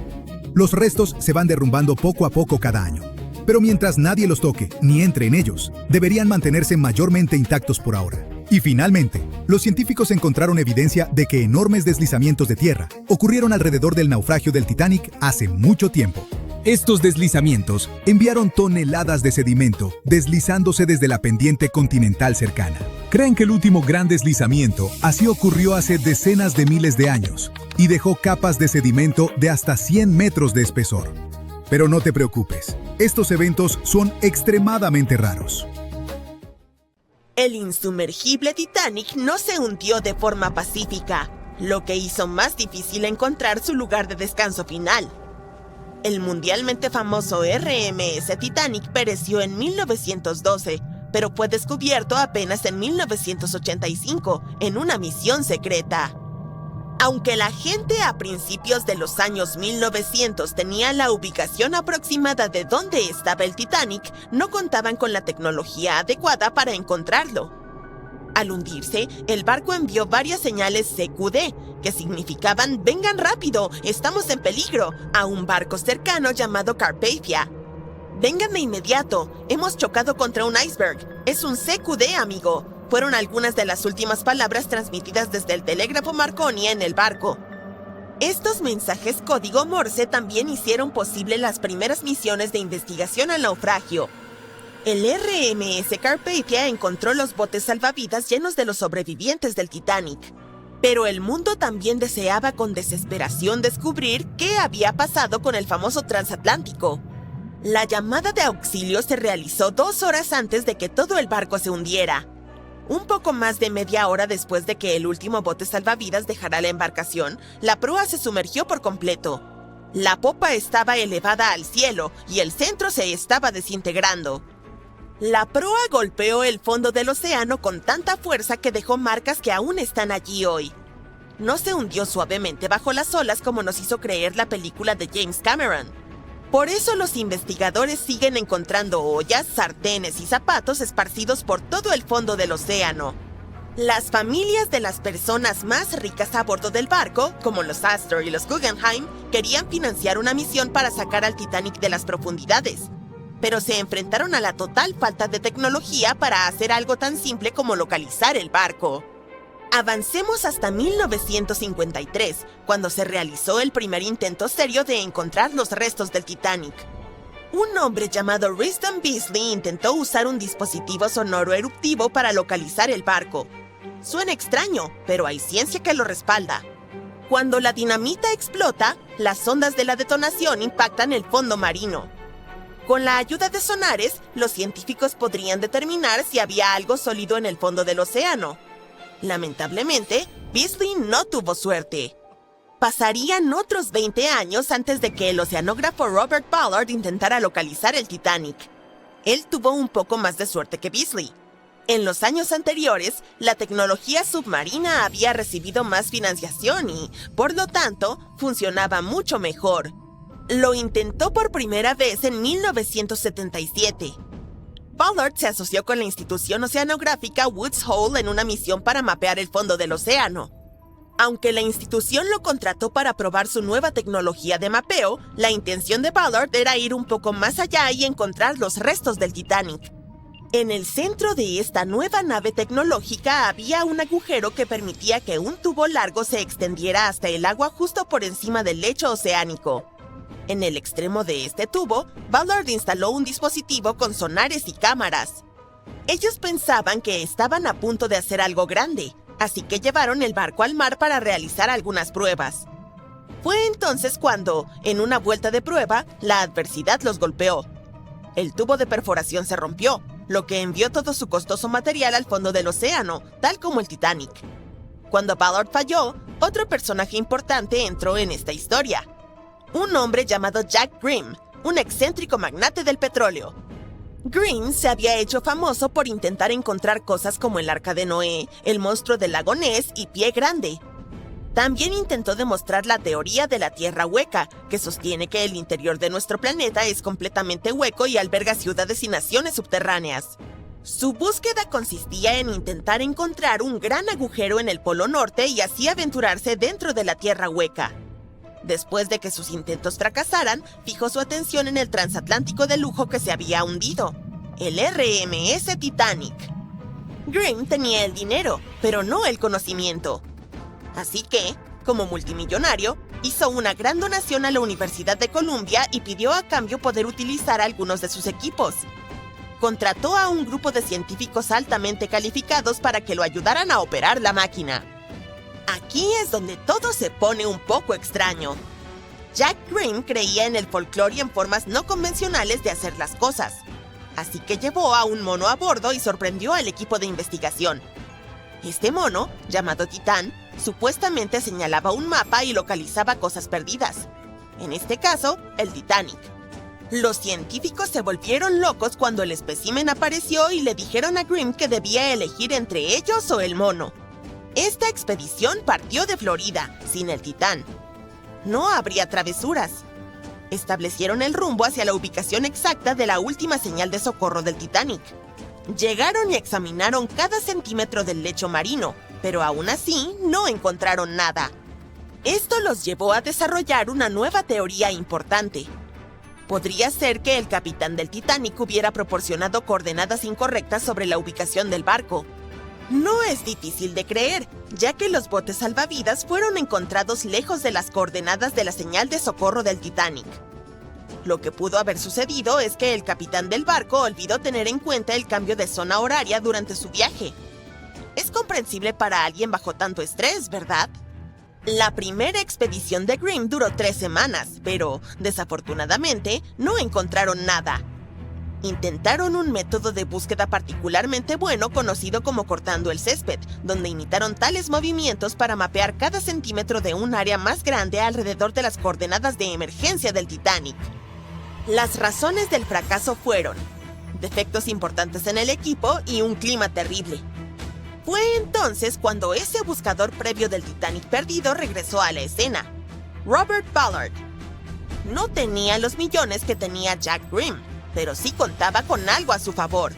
Los restos se van derrumbando poco a poco cada año. Pero mientras nadie los toque ni entre en ellos, deberían mantenerse mayormente intactos por ahora. Y finalmente, los científicos encontraron evidencia de que enormes deslizamientos de tierra ocurrieron alrededor del naufragio del Titanic hace mucho tiempo. Estos deslizamientos enviaron toneladas de sedimento deslizándose desde la pendiente continental cercana. Creen que el último gran deslizamiento así ocurrió hace decenas de miles de años y dejó capas de sedimento de hasta 100 metros de espesor. Pero no te preocupes, estos eventos son extremadamente raros. El insumergible Titanic no se hundió de forma pacífica, lo que hizo más difícil encontrar su lugar de descanso final. El mundialmente famoso RMS Titanic pereció en 1912 pero fue descubierto apenas en 1985 en una misión secreta. Aunque la gente a principios de los años 1900 tenía la ubicación aproximada de dónde estaba el Titanic, no contaban con la tecnología adecuada para encontrarlo. Al hundirse, el barco envió varias señales CQD, que significaban «vengan rápido, estamos en peligro», a un barco cercano llamado Carpathia. «Vengan de inmediato, hemos chocado contra un iceberg, es un CQD, amigo», fueron algunas de las últimas palabras transmitidas desde el telégrafo Marconi en el barco. Estos mensajes código Morse también hicieron posible las primeras misiones de investigación al naufragio. El RMS Carpathia encontró los botes salvavidas llenos de los sobrevivientes del Titanic. Pero el mundo también deseaba con desesperación descubrir qué había pasado con el famoso transatlántico. La llamada de auxilio se realizó 2 horas antes de que todo el barco se hundiera. Un poco más de media hora después de que el último bote salvavidas dejara la embarcación, la proa se sumergió por completo. La popa estaba elevada al cielo y el centro se estaba desintegrando. La proa golpeó el fondo del océano con tanta fuerza que dejó marcas que aún están allí hoy. No se hundió suavemente bajo las olas como nos hizo creer la película de James Cameron. Por eso los investigadores siguen encontrando ollas, sartenes y zapatos esparcidos por todo el fondo del océano. Las familias de las personas más ricas a bordo del barco, como los Astor y los Guggenheim, querían financiar una misión para sacar al Titanic de las profundidades, pero se enfrentaron a la total falta de tecnología para hacer algo tan simple como localizar el barco. Avancemos hasta 1953, cuando se realizó el primer intento serio de encontrar los restos del Titanic. Un hombre llamado Risdon Beasley intentó usar un dispositivo sonoro eruptivo para localizar el barco. Suena extraño, pero hay ciencia que lo respalda. Cuando la dinamita explota, las ondas de la detonación impactan el fondo marino. Con la ayuda de sonares, los científicos podrían determinar si había algo sólido en el fondo del océano. Lamentablemente, Beasley no tuvo suerte. Pasarían otros 20 años antes de que el oceanógrafo Robert Ballard intentara localizar el Titanic. Él tuvo un poco más de suerte que Beasley. En los años anteriores, la tecnología submarina había recibido más financiación y, por lo tanto, funcionaba mucho mejor. Lo intentó por primera vez en 1977. Ballard se asoció con la institución oceanográfica Woods Hole en una misión para mapear el fondo del océano. Aunque la institución lo contrató para probar su nueva tecnología de mapeo, la intención de Ballard era ir un poco más allá y encontrar los restos del Titanic. En el centro de esta nueva nave tecnológica había un agujero que permitía que un tubo largo se extendiera hasta el agua justo por encima del lecho oceánico. En el extremo de este tubo, Ballard instaló un dispositivo con sonares y cámaras. Ellos pensaban que estaban a punto de hacer algo grande, así que llevaron el barco al mar para realizar algunas pruebas. Fue entonces cuando, en una vuelta de prueba, la adversidad los golpeó. El tubo de perforación se rompió, lo que envió todo su costoso material al fondo del océano, tal como el Titanic. Cuando Ballard falló, otro personaje importante entró en esta historia. Un hombre llamado Jack Grimm, un excéntrico magnate del petróleo. Grimm se había hecho famoso por intentar encontrar cosas como el Arca de Noé, el monstruo del lago Ness y Pie Grande. También intentó demostrar la teoría de la Tierra hueca, que sostiene que el interior de nuestro planeta es completamente hueco y alberga ciudades y naciones subterráneas. Su búsqueda consistía en intentar encontrar un gran agujero en el Polo Norte y así aventurarse dentro de la Tierra hueca. Después de que sus intentos fracasaran, fijó su atención en el transatlántico de lujo que se había hundido, el RMS Titanic. Grimm tenía el dinero, pero no el conocimiento. Así que, como multimillonario, hizo una gran donación a la Universidad de Columbia y pidió a cambio poder utilizar algunos de sus equipos. Contrató a un grupo de científicos altamente calificados para que lo ayudaran a operar la máquina. Aquí es donde todo se pone un poco extraño. Jack Grimm creía en el folclore y en formas no convencionales de hacer las cosas. Así que llevó a un mono a bordo y sorprendió al equipo de investigación. Este mono, llamado Titán, supuestamente señalaba un mapa y localizaba cosas perdidas. En este caso, el Titanic. Los científicos se volvieron locos cuando el espécimen apareció y le dijeron a Grimm que debía elegir entre ellos o el mono. Esta expedición partió de Florida, sin el Titán. No habría travesuras. Establecieron el rumbo hacia la ubicación exacta de la última señal de socorro del Titanic. Llegaron y examinaron cada centímetro del lecho marino, pero aún así no encontraron nada. Esto los llevó a desarrollar una nueva teoría importante. Podría ser que el capitán del Titanic hubiera proporcionado coordenadas incorrectas sobre la ubicación del barco. No es difícil de creer, ya que los botes salvavidas fueron encontrados lejos de las coordenadas de la señal de socorro del Titanic. Lo que pudo haber sucedido es que el capitán del barco olvidó tener en cuenta el cambio de zona horaria durante su viaje. Es comprensible para alguien bajo tanto estrés, ¿verdad? La primera expedición de Grimm duró 3 semanas, pero, desafortunadamente, no encontraron nada. Intentaron un método de búsqueda particularmente bueno conocido como cortando el césped, donde imitaron tales movimientos para mapear cada centímetro de un área más grande alrededor de las coordenadas de emergencia del Titanic. Las razones del fracaso fueron defectos importantes en el equipo y un clima terrible. Fue entonces cuando ese buscador previo del Titanic perdido regresó a la escena, Robert Ballard. No tenía los millones que tenía Jack Grimm, pero sí contaba con algo a su favor.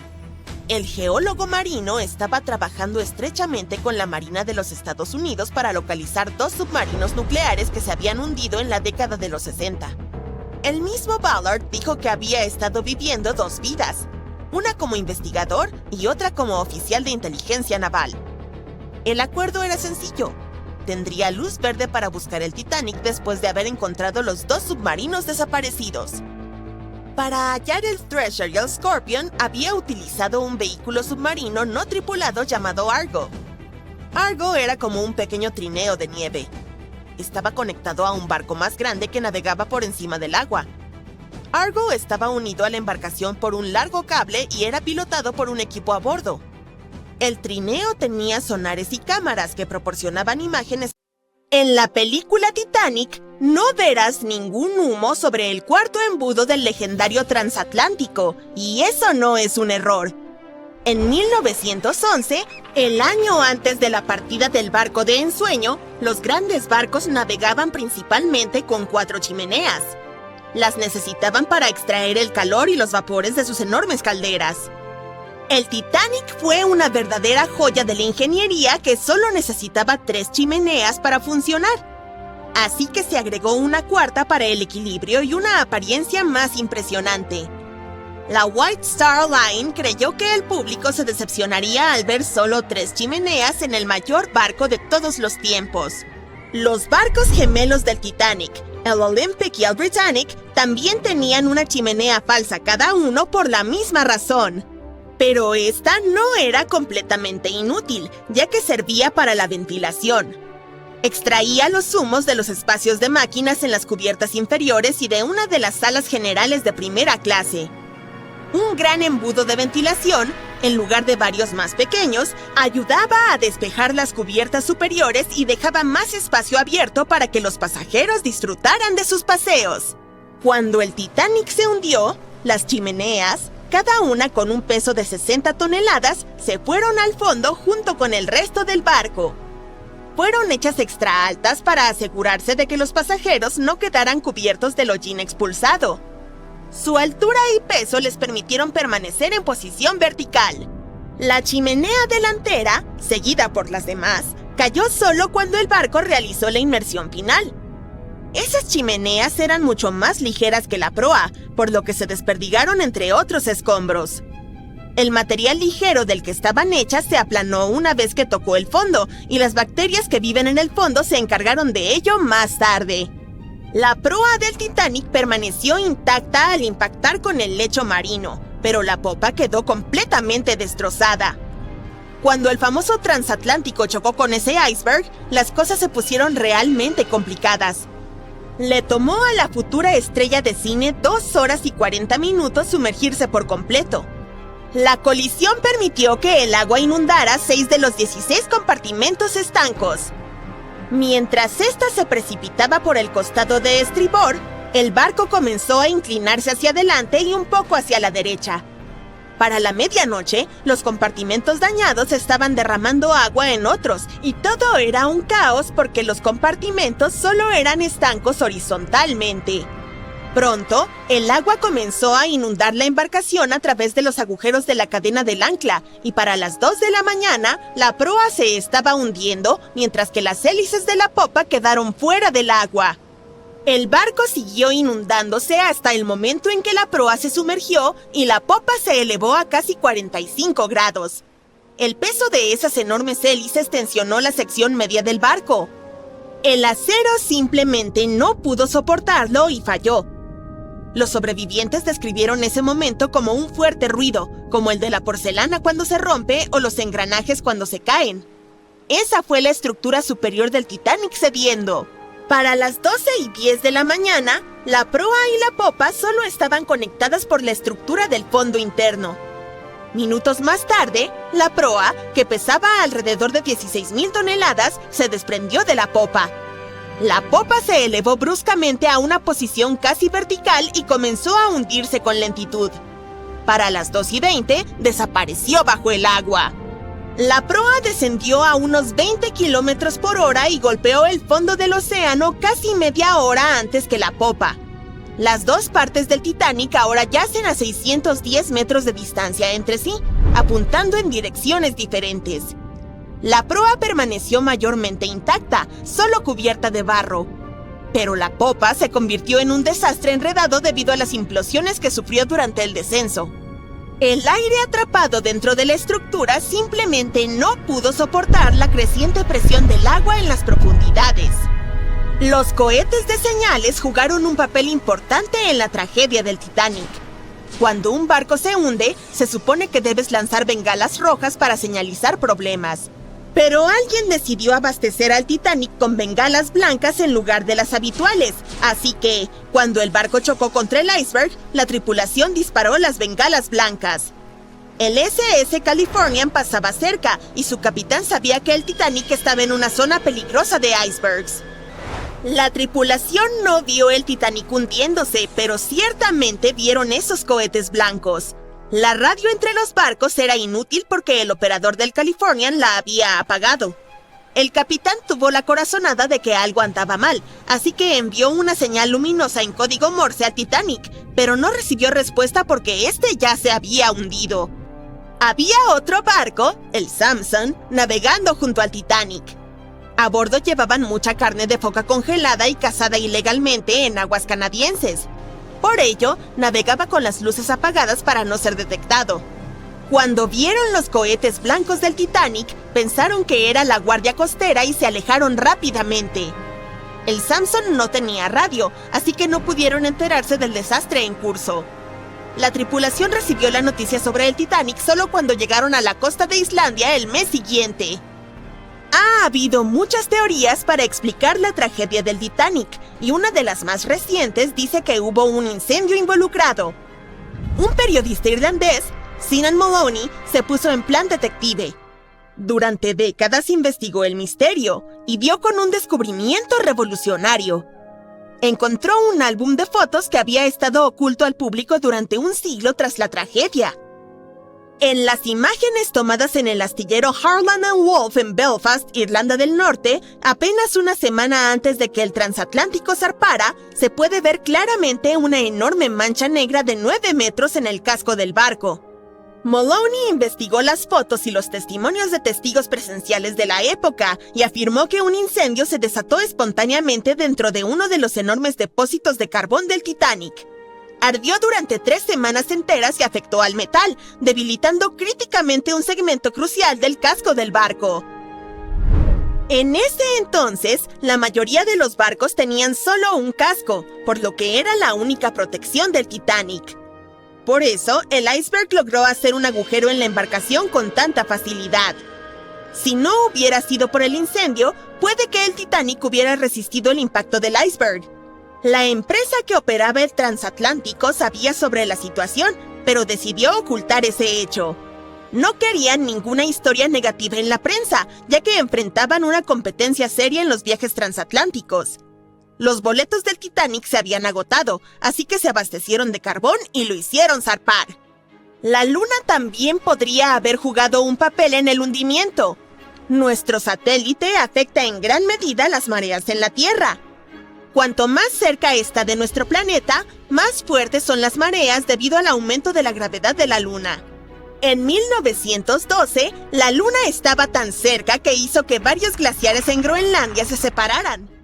El geólogo marino estaba trabajando estrechamente con la Marina de los Estados Unidos para localizar 2 submarinos nucleares que se habían hundido en la década de los 60. El mismo Ballard dijo que había estado viviendo 2 vidas, una como investigador y otra como oficial de inteligencia naval. El acuerdo era sencillo. Tendría luz verde para buscar el Titanic después de haber encontrado los 2 submarinos desaparecidos. Para hallar el Treasure y el Scorpion, había utilizado un vehículo submarino no tripulado llamado Argo. Argo era como un pequeño trineo de nieve. Estaba conectado a un barco más grande que navegaba por encima del agua. Argo estaba unido a la embarcación por un largo cable y era pilotado por un equipo a bordo. El trineo tenía sonares y cámaras que proporcionaban imágenes. En la película Titanic, no verás ningún humo sobre el cuarto embudo del legendario transatlántico, y eso no es un error. En 1911, el año antes de la partida del barco de ensueño, los grandes barcos navegaban principalmente con 4 chimeneas. Las necesitaban para extraer el calor y los vapores de sus enormes calderas. El Titanic fue una verdadera joya de la ingeniería que solo necesitaba 3 chimeneas para funcionar. Así que se agregó una 4ª para el equilibrio y una apariencia más impresionante. La White Star Line creyó que el público se decepcionaría al ver solo 3 chimeneas en el mayor barco de todos los tiempos. Los barcos gemelos del Titanic, el Olympic y el Britannic, también tenían una chimenea falsa cada uno por la misma razón. Pero esta no era completamente inútil, ya que servía para la ventilación. Extraía los humos de los espacios de máquinas en las cubiertas inferiores y de una de las salas generales de primera clase. Un gran embudo de ventilación, en lugar de varios más pequeños, ayudaba a despejar las cubiertas superiores y dejaba más espacio abierto para que los pasajeros disfrutaran de sus paseos. Cuando el Titanic se hundió, las chimeneas, cada una con un peso de 60 toneladas, se fueron al fondo junto con el resto del barco. Fueron hechas extra altas para asegurarse de que los pasajeros no quedaran cubiertos del hollín expulsado. Su altura y peso les permitieron permanecer en posición vertical. La chimenea delantera, seguida por las demás, cayó solo cuando el barco realizó la inmersión final. Esas chimeneas eran mucho más ligeras que la proa, por lo que se desperdigaron entre otros escombros. El material ligero del que estaban hechas se aplanó una vez que tocó el fondo, y las bacterias que viven en el fondo se encargaron de ello más tarde. La proa del Titanic permaneció intacta al impactar con el lecho marino, pero la popa quedó completamente destrozada. Cuando el famoso transatlántico chocó con ese iceberg, las cosas se pusieron realmente complicadas. Le tomó a la futura estrella de cine 2 horas y 40 minutos sumergirse por completo. La colisión permitió que el agua inundara 6 de los 16 compartimentos estancos. Mientras ésta se precipitaba por el costado de estribor, El barco comenzó a inclinarse hacia adelante y un poco hacia la derecha. Para la medianoche, los compartimentos dañados estaban derramando agua en otros, y todo era un caos porque los compartimentos solo eran estancos horizontalmente. Pronto, el agua comenzó a inundar la embarcación a través de los agujeros de la cadena del ancla, y para las 2 de la mañana, la proa se estaba hundiendo, mientras que las hélices de la popa quedaron fuera del agua. El barco siguió inundándose hasta el momento en que la proa se sumergió y la popa se elevó a casi 45 grados. El peso de esas enormes hélices tensionó la sección media del barco. El acero simplemente no pudo soportarlo y falló. Los sobrevivientes describieron ese momento como un fuerte ruido, como el de la porcelana cuando se rompe o los engranajes cuando se caen. Esa fue la estructura superior del Titanic cediendo. Para las 12:10 de la mañana, la proa y la popa solo estaban conectadas por la estructura del fondo interno. Minutos más tarde, la proa, que pesaba alrededor de 16,000 toneladas, se desprendió de la popa. La popa se elevó bruscamente a una posición casi vertical y comenzó a hundirse con lentitud. Para las 2:20, desapareció bajo el agua. La proa descendió a unos 20 kilómetros por hora y golpeó el fondo del océano casi media hora antes que la popa. Las dos partes del Titanic ahora yacen a 610 metros de distancia entre sí, apuntando en direcciones diferentes. La proa permaneció mayormente intacta, solo cubierta de barro. Pero la popa se convirtió en un desastre enredado debido a las implosiones que sufrió durante el descenso. El aire atrapado dentro de la estructura simplemente no pudo soportar la creciente presión del agua en las profundidades. Los cohetes de señales jugaron un papel importante en la tragedia del Titanic. Cuando un barco se hunde, se supone que debes lanzar bengalas rojas para señalizar problemas. Pero alguien decidió abastecer al Titanic con bengalas blancas en lugar de las habituales, así que, cuando el barco chocó contra el iceberg, la tripulación disparó las bengalas blancas. El SS Californian pasaba cerca, y su capitán sabía que el Titanic estaba en una zona peligrosa de icebergs. La tripulación no vio el Titanic hundiéndose, pero ciertamente vieron esos cohetes blancos. La radio entre los barcos era inútil porque el operador del Californian la había apagado. El capitán tuvo la corazonada de que algo andaba mal, así que envió una señal luminosa en código Morse al Titanic, pero no recibió respuesta porque este ya se había hundido. Había otro barco, el Samson, navegando junto al Titanic. A bordo llevaban mucha carne de foca congelada y cazada ilegalmente en aguas canadienses. Por ello, navegaba con las luces apagadas para no ser detectado. Cuando vieron los cohetes blancos del Titanic, pensaron que era la guardia costera y se alejaron rápidamente. El Samson no tenía radio, así que no pudieron enterarse del desastre en curso. La tripulación recibió la noticia sobre el Titanic solo cuando llegaron a la costa de Islandia el mes siguiente. Ha habido muchas teorías para explicar la tragedia del Titanic, y una de las más recientes dice que hubo un incendio involucrado. Un periodista irlandés, Sinan Moloney, se puso en plan detective. Durante décadas investigó el misterio y dio con un descubrimiento revolucionario. Encontró un álbum de fotos que había estado oculto al público durante un siglo tras la tragedia. En las imágenes tomadas en el astillero Harland & Wolff en Belfast, Irlanda del Norte, apenas una semana antes de que el transatlántico zarpara, se puede ver claramente una enorme mancha negra de 9 metros en el casco del barco. Moloney investigó las fotos y los testimonios de testigos presenciales de la época y afirmó que un incendio se desató espontáneamente dentro de uno de los enormes depósitos de carbón del Titanic. Ardió durante 3 semanas enteras y afectó al metal, debilitando críticamente un segmento crucial del casco del barco. En ese entonces, la mayoría de los barcos tenían solo un casco, por lo que era la única protección del Titanic. Por eso, el iceberg logró hacer un agujero en la embarcación con tanta facilidad. Si no hubiera sido por el incendio, puede que el Titanic hubiera resistido el impacto del iceberg. La empresa que operaba el transatlántico sabía sobre la situación, pero decidió ocultar ese hecho. No querían ninguna historia negativa en la prensa, ya que enfrentaban una competencia seria en los viajes transatlánticos. Los boletos del Titanic se habían agotado, así que se abastecieron de carbón y lo hicieron zarpar. La Luna también podría haber jugado un papel en el hundimiento. Nuestro satélite afecta en gran medida las mareas en la Tierra. Cuanto más cerca está de nuestro planeta, más fuertes son las mareas debido al aumento de la gravedad de la Luna. En 1912, la Luna estaba tan cerca que hizo que varios glaciares en Groenlandia se separaran.